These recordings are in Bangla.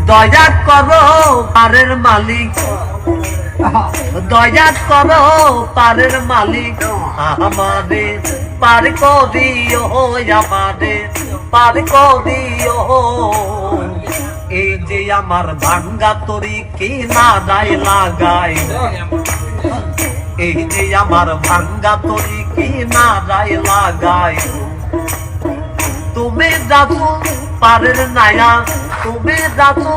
দয়া করো পারের মালিক, দয়া করো পারের মালিক, আমাদের পার করিও, আমাদের পার করিও। এই যে আমার ভাঙ্গা তরি কি না দায় লাগাই, এই যে আমার ভাঙ্গা তরি কি না দায় লাগাই। তুমি যাচ্ছো পারের নায়া, তুমি যাচ্ছো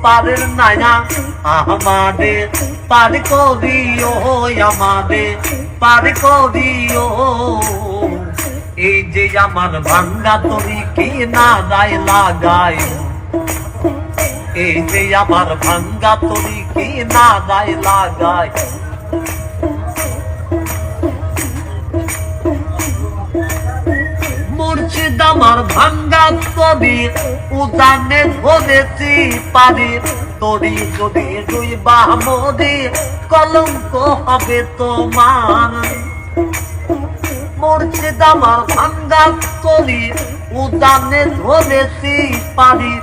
পারের নায়া, আমাদের পার করিও, আমাদের পার করিও। এই যে আমার ভাঙ্গা তরি কি না দায় লাগাই, এই যে আমার ভাঙ্গা তরি কি না দায় লাগাই। মুর্শিদ আমার ভাঙ্গা তরি উজানে ধরেছি পারি, তরি যদি দুই বামদি কলঙ্ক হবে তোমার। মুর্শিদ আমার ভাঙ্গা তরি উজানে ধরেছি পারি,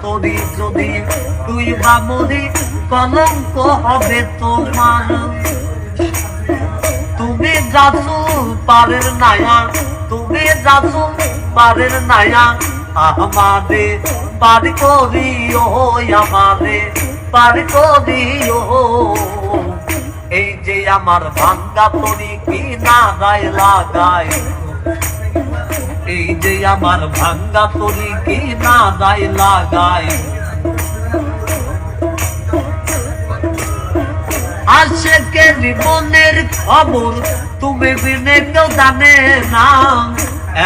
তরি যদি দুই বামদি কলঙ্ক হবে তোমার। তুমি যাচ্ছো পারের নায়া, তুমি যাচ্ছো পারের নায়া, আমাদের পার করিও, আমাদের পার করিও। এই যে আমার ভাঙ্গা তরি কি না দায় লাগাই, এই যে আমার ভাঙ্গা তরি কি না দায় লাগাই। আশেকের জীবনের খবর তুমি বিনে কেউ জানে না,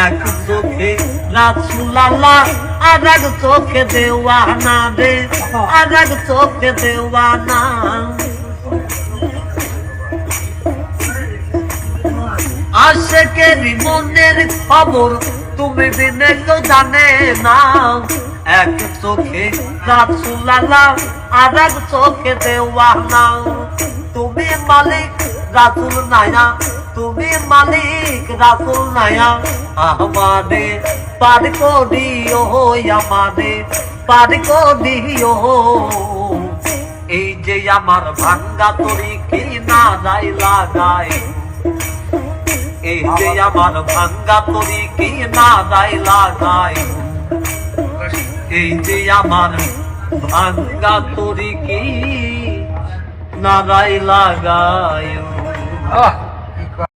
এক চোখে রাসূল আল্লাহ আর এক চোখে দেওয়ানা রে, আর এক চোখে দেওয়ানা। আশেকের মনের খবর তুমি বিনে কেউ জানে না, এক চোখে রাসূল আল্লাহ আর এক চোখে দেওয়ানা। তুমি মালিক রাসূল নায়া, তুমি মালিক রাসূল নায়া, আমাদের পার করিও, আমাদের পার করিও। এই যে আমার ভাঙ্গা তরি কি না দায় লাগাই, এই যে আমার ভাঙ্গা তরি কি না দায় লাগাই। এই যে আমার ভাঙ্গা তরি কি না দায় লাগাই।